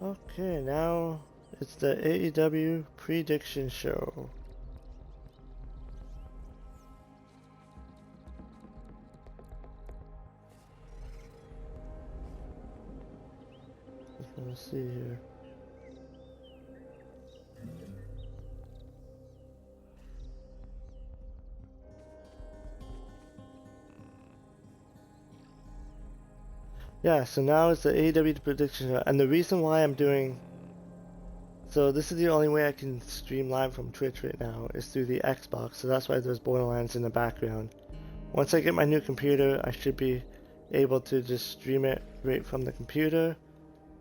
Okay, now it's the AEW prediction show. Let's see here. Yeah, so now it's the AEW prediction show, and the reason why I'm doing so this is the only way I can stream live from Twitch right now is through the Xbox, so that's why there's Borderlands in the background. Once I get my new computer, I should be able to just stream it right from the computer,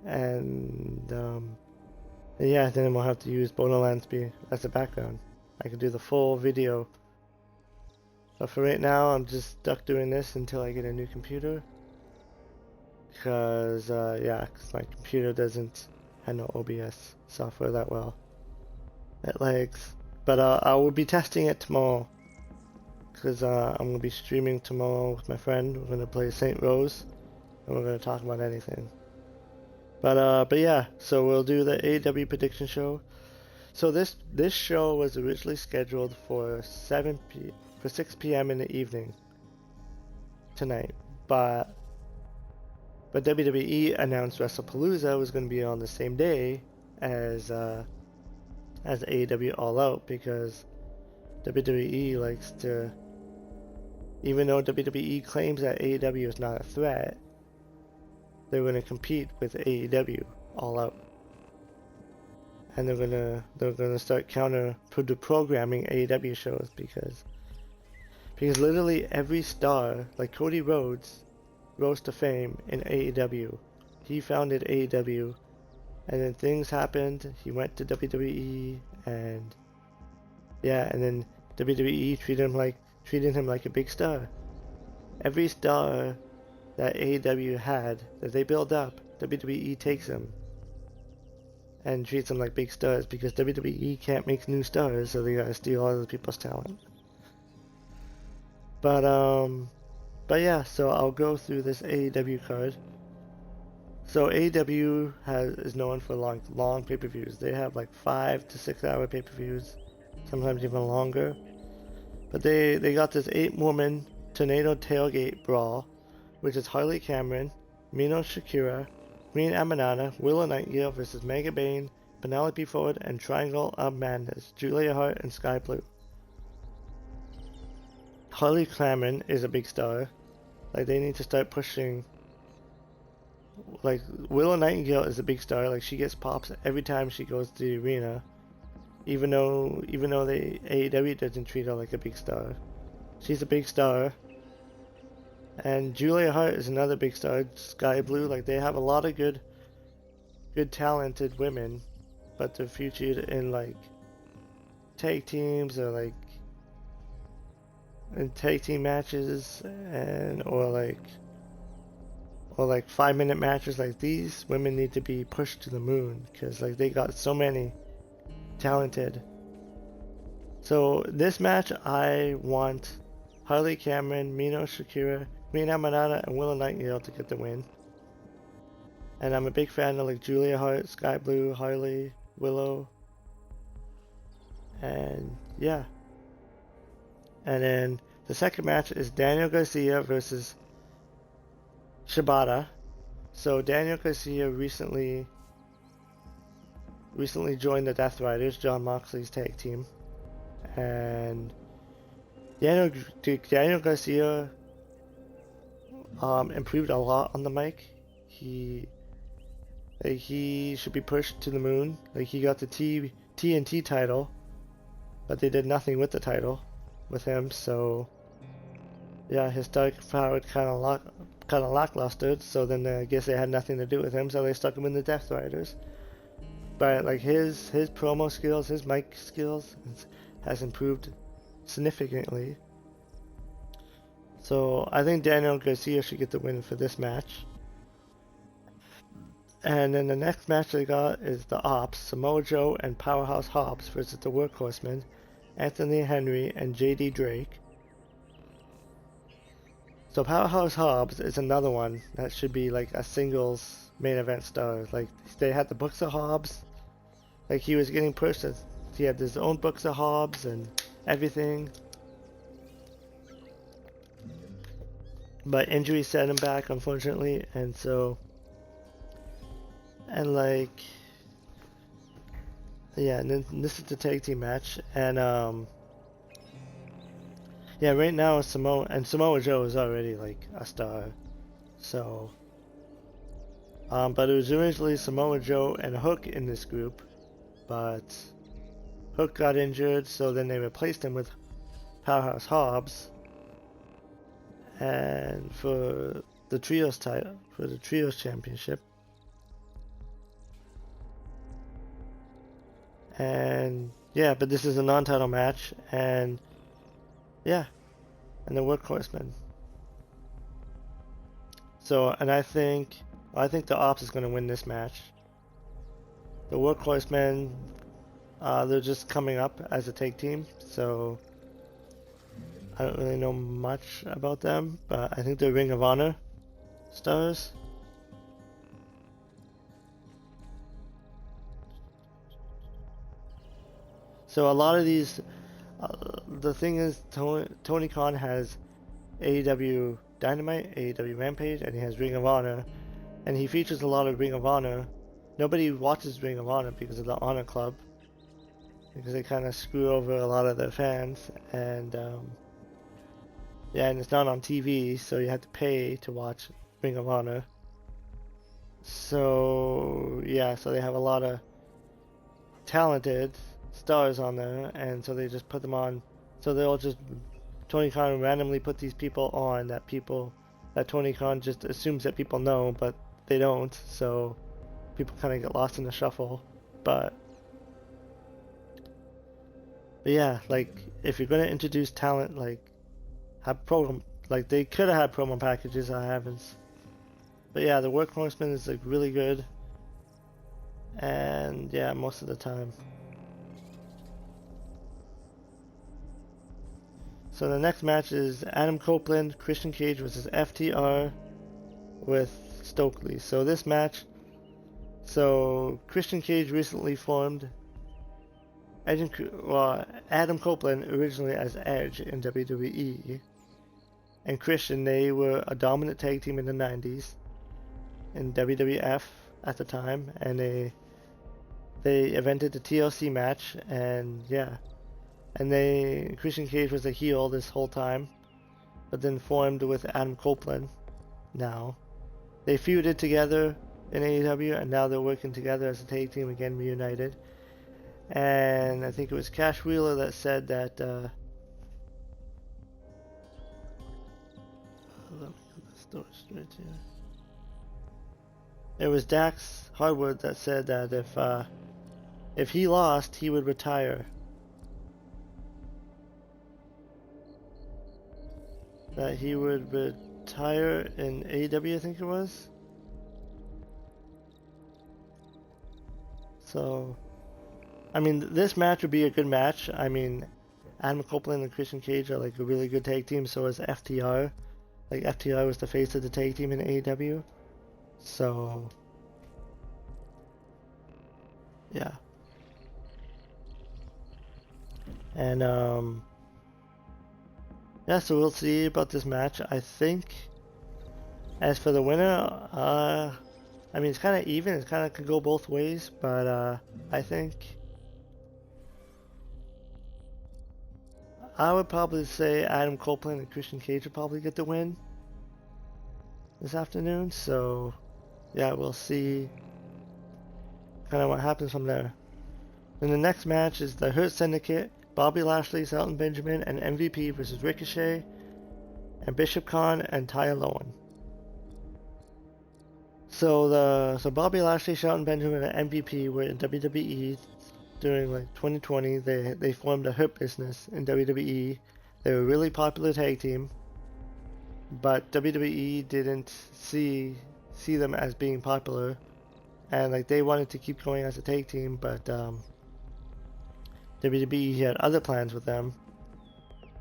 and yeah, then we'll have to use Borderlands as a background. I can do the full video. But for right now, I'm just stuck doing this until I get a new computer. Because, yeah, cause my computer doesn't handle OBS software that well. It lags. But I will be testing it tomorrow. Because I'm going to be streaming tomorrow with my friend. We're going to play St. Rose. And we're going to talk about anything. But yeah, so we'll do the AEW prediction show. So this show was originally scheduled for 6 p.m. in the evening tonight, but WWE announced WrestlePalooza was going to be on the same day as AEW All Out, because WWE likes to, even though WWE claims that AEW is not a threat, they're going to compete with AEW All Out. And they're gonna start programming AEW shows because literally every star, like Cody Rhodes, rose to fame in AEW. He founded AEW, and then things happened. He went to WWE, and yeah, and then WWE treated him like a big star. Every star that AEW had that they build up, WWE takes them and treats them like big stars, because WWE can't make new stars, so they gotta steal other people's talent. But yeah, so I'll go through this AEW card. So AEW is known for long pay-per-views. They have like 5 to 6 hour pay-per-views, sometimes even longer. But they got this 8-woman tornado tailgate brawl, which is Harley Cameron, Mino Shakira, Green Amanada, Willow Nightingale versus Mega Bane, Penelope Ford, and Triangle of Madness, Julia Hart and Sky Blue. Harley Cameron is a big star. Like, they need to start pushing. Like, Willow Nightingale is a big star. Like, she gets pops every time she goes to the arena, even though AEW doesn't treat her like a big star. She's a big star. And Julia Hart is another big star. Sky Blue, like, they have a lot of good talented women, but they're featured in like tag teams, or like in tag team matches, and or like 5-minute matches. Like, these women need to be pushed to the moon, because like they got so many talented. So this match, I want Harley Cameron, Mino Shakira, Green Amanada, and Willow Nightingale to get the win. And I'm a big fan of like Julia Hart, Sky Blue, Harley, Willow, and yeah. And then the second match is Daniel Garcia versus Shibata. So Daniel Garcia recently joined the Death Riders, Jon Moxley's tag team, and Daniel Garcia improved a lot on the mic. He should be pushed to the moon. Like, he got the TNT title, but they did nothing with the title with him. So yeah, his star power kind of lackluster. So then I guess they had nothing to do with him, so they stuck him in the Death Riders. But like his promo skills, his mic skills has improved significantly. So I think Daniel Garcia should get the win for this match. And then the next match they got is the Ops, Samoa Joe and Powerhouse Hobbs versus the Workhorsemen, Anthony Henry and JD Drake. So Powerhouse Hobbs is another one that should be like a singles main event star. Like they had the books of Hobbs, like he was getting pushed as he had his own books of Hobbs and everything. But injury set him back, unfortunately, and so, and like, yeah, and then this is the tag team match, and yeah, right now Samoa Joe is already like a star, so, but it was originally Samoa Joe and Hook in this group, but Hook got injured, so then they replaced him with Powerhouse Hobbs, and for the trios title, for the trios championship. And yeah, but this is a non-title match, and yeah, and the Workhorsemen. So, and I think the Ops is going to win this match. The Workhorsemen, they're just coming up as a tag team, so I don't really know much about them, but I think they're Ring of Honor stars. So a lot of these, the thing is, Tony Khan has AEW Dynamite, AEW Rampage, and he has Ring of Honor, and he features a lot of Ring of Honor. Nobody watches Ring of Honor because of the Honor Club, because they kind of screw over a lot of their fans, and yeah, and it's not on TV, so you have to pay to watch Ring of Honor. So yeah, so they have a lot of talented stars on there, and so they just put them on. So they'll just Tony Khan randomly put these people on that Tony Khan just assumes that people know, but they don't. So people kind of get lost in the shuffle. But yeah, like if you're gonna introduce talent, like have program, like they could have had promo packages. I haven't. But yeah, the Workhorseman is like really good, and yeah, most of the time. So the next match is Adam Copeland, Christian Cage versus FTR with Stokely. So this match, so Christian Cage recently formed Adam Copeland originally as Edge in WWE, and Christian, they were a dominant tag team in the 90s in WWF at the time, and they invented the TLC match, and yeah. And Christian Cage was a heel this whole time, but then formed with Adam Copeland now. They feuded together in AEW, and now they're working together as a tag team again, reunited. And I think it was Cash Wheeler that said that, let me get the story straight here. It was Dax Harwood that said that if he lost, he would retire. That he would retire in AEW, I think it was. So, I mean, this match would be a good match. I mean, Adam Copeland and Christian Cage are like a really good tag team, so is FTR. Like, FTR was the face of the tag team in AEW. So, yeah. And, yeah, so we'll see about this match. I think, as for the winner, I mean, it's kind of even. It kind of could go both ways, but I think I would probably say Adam Copeland and Christian Cage would probably get the win this afternoon. So, yeah, we'll see kind of what happens from there. Then the next match is the Hurt Syndicate. Bobby Lashley, Shelton Benjamin, and MVP versus Ricochet, and Bishop Khan and Taya Lowen. So Bobby Lashley, Shelton Benjamin, and MVP were in WWE during like 2020. They formed a Hurt Business in WWE. They were a really popular tag team, but WWE didn't see them as being popular, and like they wanted to keep going as a tag team, but WWE had other plans with them.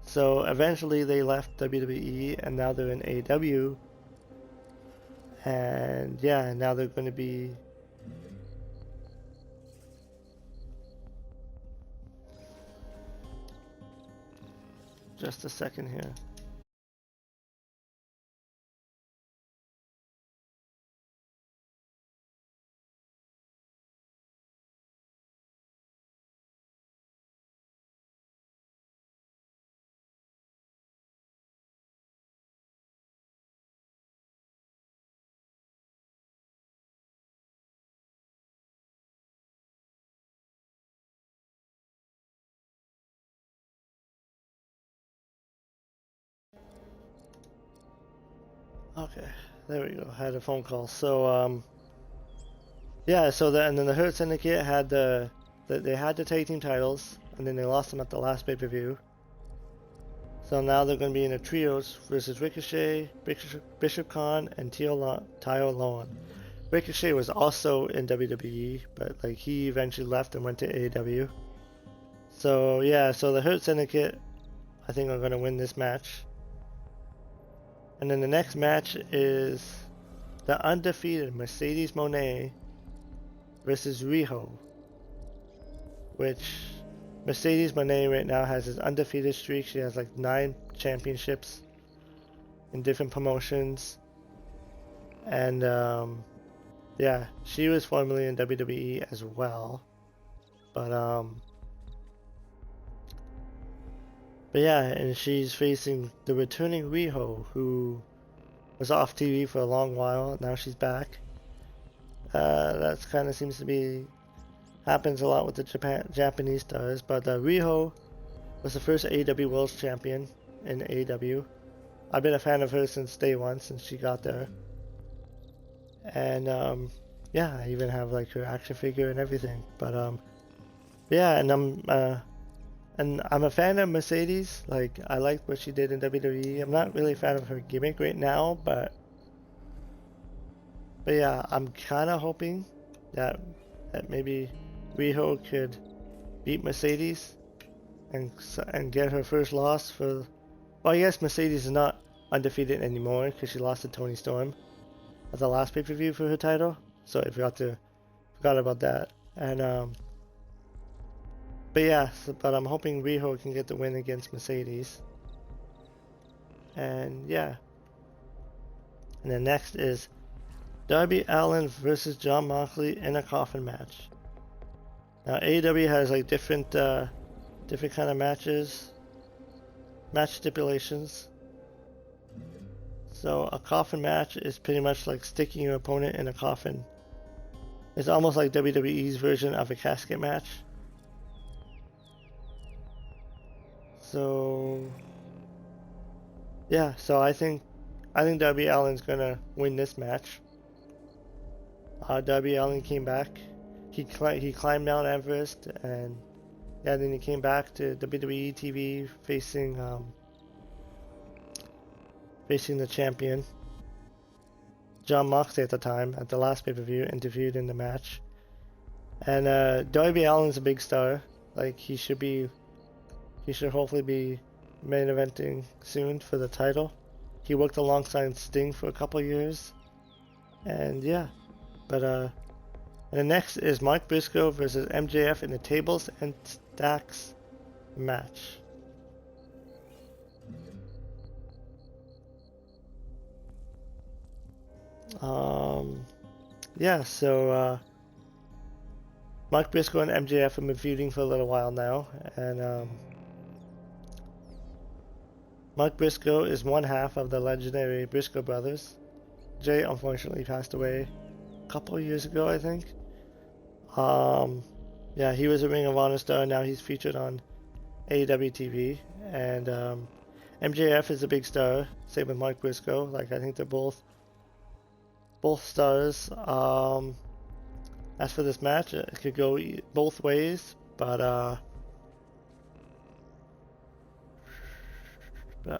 So eventually they left WWE and now they're in AEW. And yeah, now they're going to be just a second here. Okay, there we go. I had a phone call. So yeah, and then the Hurt Syndicate had they had the tag team titles, and then they lost them at the last pay-per-view. So now they're going to be in a trios versus Ricochet, Bishop Khan, and Tio Loan. Ricochet was also in WWE, but like he eventually left and went to AEW. So yeah, so the Hurt Syndicate, I think, are going to win this match. And then the next match is the undefeated Mercedes Moné versus Riho, which Mercedes Moné right now has his undefeated streak. She has like 9 championships in different promotions. And yeah, she was formerly in WWE as well. But yeah, and she's facing the returning Riho, who was off TV for a long while. Now she's back. That kind of seems to be happens a lot with the Japanese stars. But Riho was the first AEW World Champion in AEW. I've been a fan of her since day one, since she got there. And yeah, I even have like her action figure and everything. But yeah, and I'm a fan of Mercedes. Like, I like what she did in WWE. I'm not really a fan of her gimmick right now, but yeah, I'm kind of hoping that maybe Riho could beat Mercedes and get her first loss for. Well, I guess Mercedes is not undefeated anymore because she lost to Toni Storm at the last pay-per-view for her title. So I forgot about that. And but yeah, but I'm hoping Riho can get the win against Mercedes. And yeah. And then next is Darby Allin versus Jon Moxley in a coffin match. Now AEW has like different kind of match stipulations. So a coffin match is pretty much like sticking your opponent in a coffin. It's almost like WWE's version of a casket match. So yeah, so I think Darby Allin's gonna win this match. Darby Allin came back. He climbed Mount Everest, and yeah, then he came back to WWE TV facing the champion Jon Moxley at the time at the last pay-per-view, interviewed in the match. And Darby Allin's a big star. Like he should hopefully be main eventing soon for the title. He worked alongside Sting for a couple years, and yeah. But and the next is Mark Briscoe versus MJF in the tables and stacks match. Yeah, so Mark Briscoe and MJF have been feuding for a little while now, and Mark Briscoe is one half of the legendary Briscoe brothers. Jay unfortunately passed away a couple of years ago, I think. Yeah, he was a Ring of Honor star. Now he's featured on AEW TV, and MJF is a big star. Same with Mark Briscoe. Like I think they're both stars. As for this match, it could go both ways, but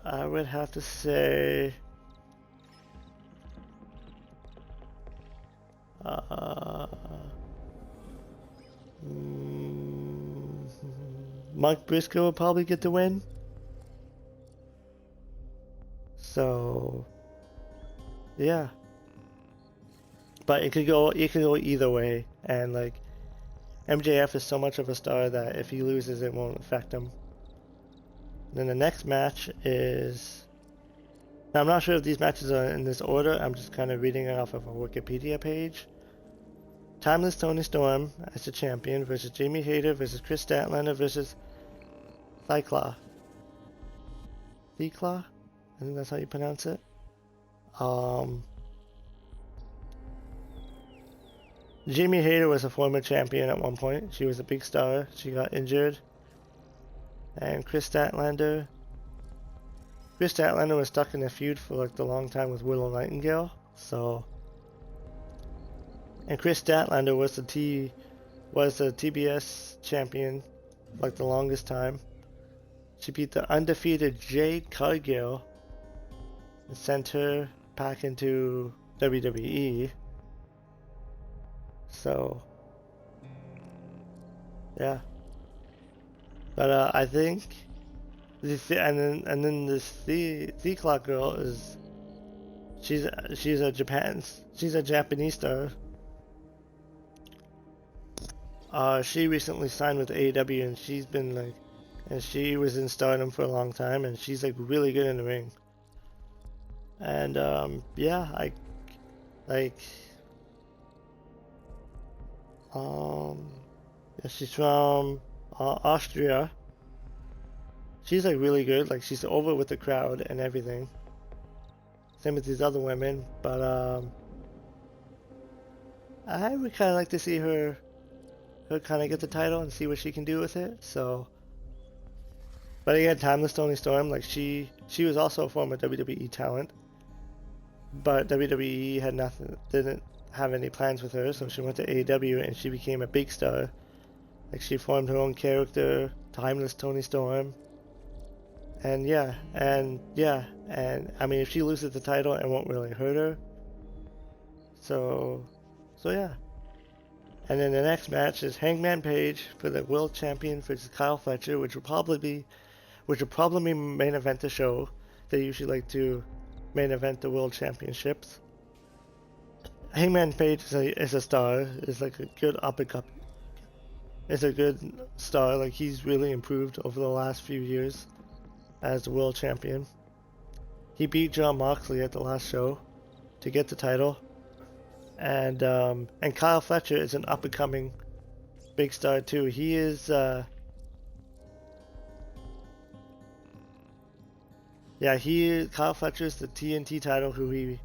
I would have to say Mark Briscoe will probably get the win. Yeah, but it could go either way, and like MJF is so much of a star that if he loses, it won't affect him. Then the next match is. Now, I'm not sure if these matches are in this order. I'm just kind of reading it off of a Wikipedia page. Timeless Tony Storm as the champion versus Jamie Hayter versus Chris Statlander versus Thiclaw. Thiclaw? I think that's how you pronounce it. Jamie Hayter was a former champion at one point. She was a big star. She got injured. And Chris Statlander was stuck in a feud for like the long time with Willow Nightingale. So, and Chris Statlander was the TBS champion like the longest time. She beat the undefeated Jade Cargill and sent her back into WWE. So, yeah. But I think and then this Thiclaw girl is she's a Japanese star. She recently signed with AEW, and she's been like, and she was in Stardom for a long time, and she's like really good in the ring. And yeah, I like yeah, she's from Austria. She's like really good, like she's over with the crowd and everything. Same with these other women, but I would kind of like to see her kind of get the title and see what she can do with it. So, but again, Timeless Toni Storm, like she was also a former WWE talent, but WWE had didn't have any plans with her, so she went to AEW and she became a big star. Like she formed her own character, Timeless Toni Storm. And yeah, and I mean, if she loses the title, it won't really hurt her. So yeah. And then the next match is Hangman Page for the World Champion versus Kyle Fletcher, which will probably main event the show. They usually like to main event the World Championships. Hangman Page is a star. Is like a good Is a good star. Like he's really improved over the last few years as the world champion. He beat Jon Moxley at the last show to get the title. And Kyle Fletcher is an up and coming big star too. He is Kyle Fletcher is the TNT title who he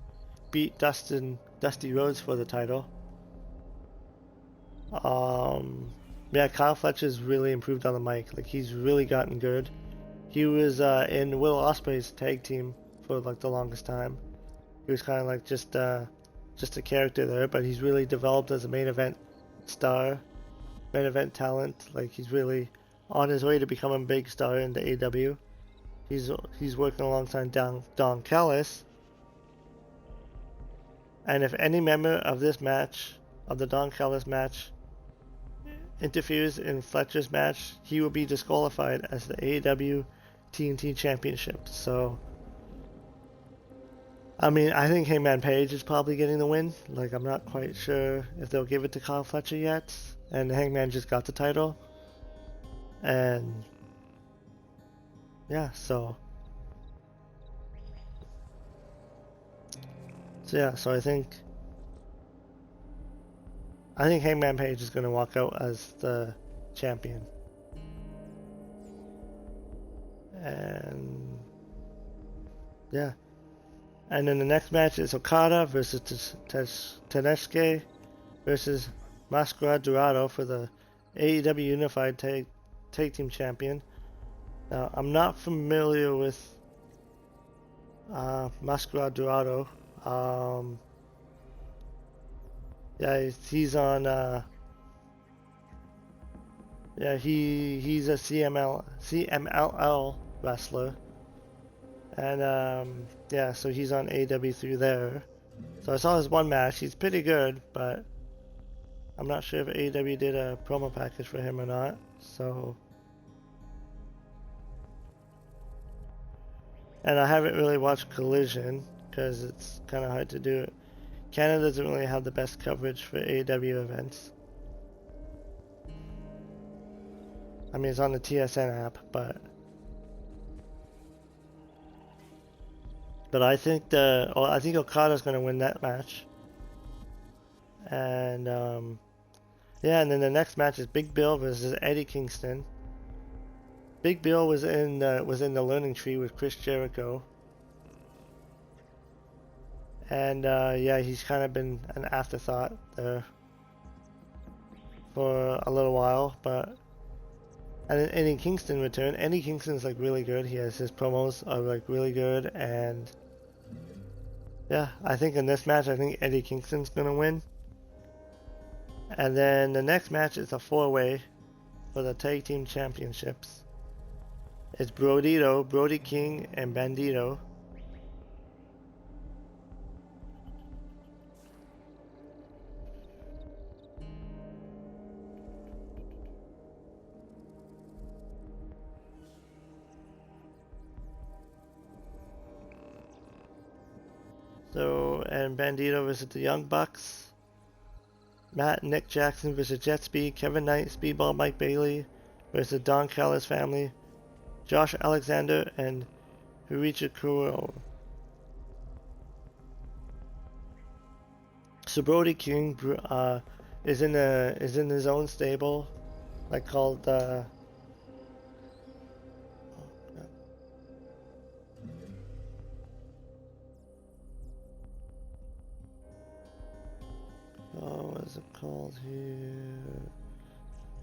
beat Dusty Rhodes for the title. Yeah, Kyle Fletcher's really improved on the mic. Like he's really gotten good. He was in Will Ospreay's tag team for like the longest time. He was kind of like just a character there, but he's really developed as a main event star, main event talent. Like he's really on his way to becoming a big star in the AEW. He's working alongside Don Callis. And if any member of this match, of the Don Callis match, interferes in Fletcher's match, he will be disqualified as the AEW TNT Championship. So, I mean, I think Hangman Page is probably getting the win. Like, I'm not quite sure if they'll give it to Kyle Fletcher yet. And Hangman just got the title. And, yeah, so I think Hangman Page is going to walk out as the champion. And yeah. And then the next match is Okada versus Tensuke versus Mascara Dorado for the AEW Unified Tag Team Champion. Now, I'm not familiar with Mascara Dorado. Yeah, he's on. Yeah, he's a CMLL wrestler, and yeah, so he's on AEW through there. So I saw his one match. He's pretty good, but I'm not sure if AEW did a promo package for him or not. So, and I haven't really watched Collision because it's kind of hard to do it. Canada doesn't really have the best coverage for AEW events. I mean, it's on the TSN app, but I think I think Okada's gonna win that match. And yeah, and then the next match is Big Bill versus Eddie Kingston. Big Bill was in the learning tree with Chris Jericho. And yeah, he's kind of been an afterthought there for a little while, but and then Eddie Kingston returned. Eddie Kingston's like really good. His promos are like really good, and yeah, I think in this match, I think Eddie Kingston's gonna win. And then the next match is a 4-way for the tag team championships. It's Brody King, and Bandito. So, and Bandito versus the Young Bucks. Matt and Nick Jackson versus Jet Speed. Kevin Knight, Speedball Mike Bailey versus Don Callis family. Josh Alexander and Hiroshi Kuro. So Brody King is in his own stable, like called what is it called here?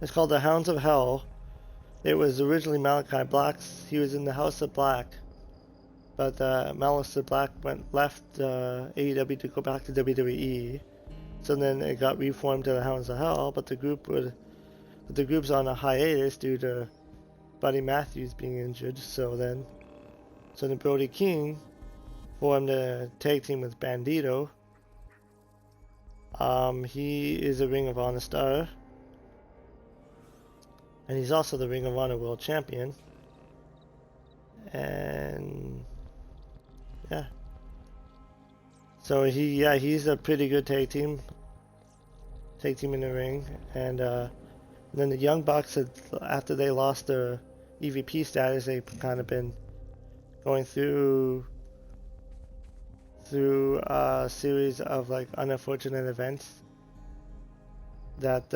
It's called the Hounds of Hell. It was originally Malachi Black's. He was in the House of Black, but Malachi Black left AEW to go back to WWE. So then it got reformed to the Hounds of Hell, but the group's on a hiatus due to Buddy Matthews being injured. So then Brody King formed a tag team with Bandito. He is a Ring of Honor star, and he's also the Ring of Honor World Champion. And yeah, so he's a pretty good tag team in the ring. And then the Young Bucks, after they lost their EVP status, they've kind of been going through a series of like unfortunate events that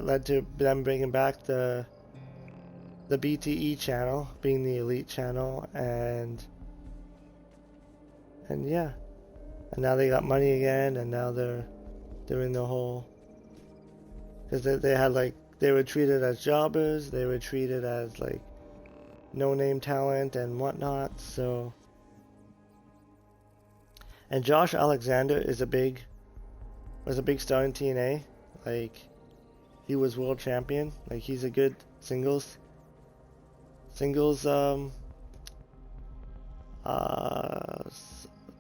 led to them bringing back the BTE channel, being the Elite channel, and yeah, and now they got money again, and now they're in the whole, because they had like, they were treated as jobbers, they were treated as like no-name talent and whatnot. So, and Josh Alexander was a big star in TNA. Like, he was world champion. Like, he's a good singles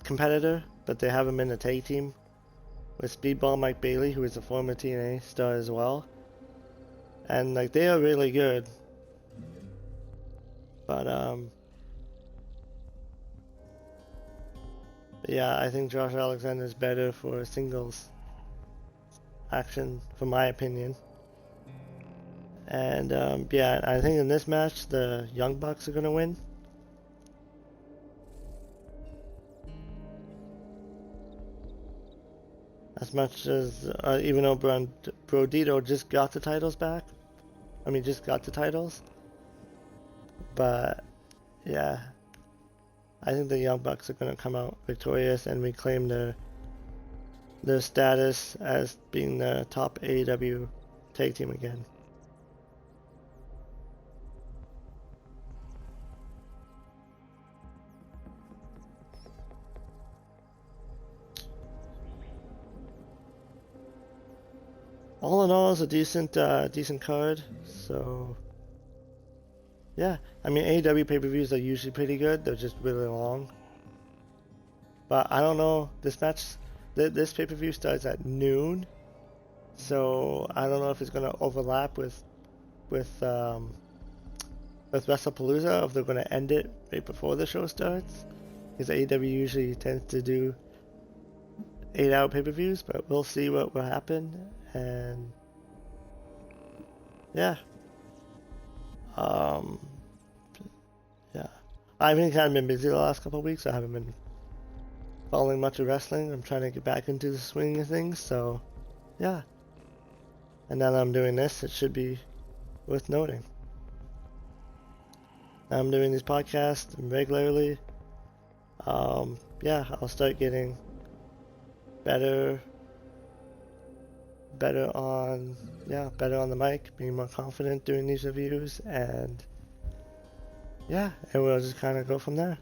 competitor, but they have him in a tag team with Speedball Mike Bailey, who is a former TNA star as well. And like, they are really good. But yeah, I think Josh Alexander is better for singles action, for my opinion. And yeah, I think in this match the Young Bucks are gonna win. As much as even though Brodito just got the titles back, just got the titles. But yeah, I think the Young Bucks are gonna come out victorious and reclaim their status as being the top AEW tag team again. All in all, it's a decent card. So yeah, I mean, AEW pay-per-views are usually pretty good. They're just really long. But I don't know, this this pay-per-view starts at noon, so I don't know if it's gonna overlap with WrestlePalooza, if they're gonna end it right before the show starts. because AEW usually tends to do 8-hour pay-per-views, but we'll see what will happen. And yeah, um, yeah, I've been kind of been busy the last couple of weeks. I haven't been following much of wrestling. I'm trying to get back into the swing of things, so yeah. And now that I'm doing this, it should be worth noting. Now I'm doing these podcasts regularly. Yeah, I'll start getting better on the mic, being more confident doing these reviews, and yeah, and we'll just kind of go from there.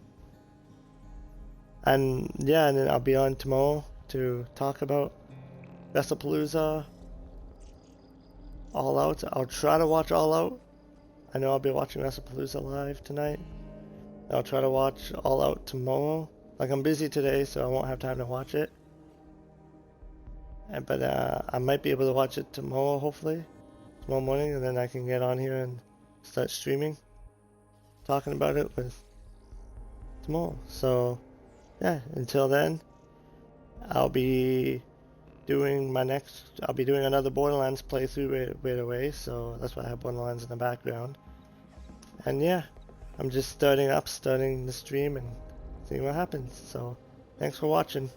And yeah, and then I'll be on tomorrow to talk about WrestlePalooza, All Out. I'll try to watch All Out. I know I'll be watching WrestlePalooza live tonight. I'll try to watch All Out tomorrow. Like, I'm busy today, so I won't have time to watch it. But I might be able to watch it tomorrow, hopefully. Tomorrow morning, and then I can get on here and start streaming. Talking about it with tomorrow. So, yeah, until then, I'll be doing another Borderlands playthrough right away, so that's why I have Borderlands in the background. And yeah, I'm just starting the stream and seeing what happens. So, thanks for watching.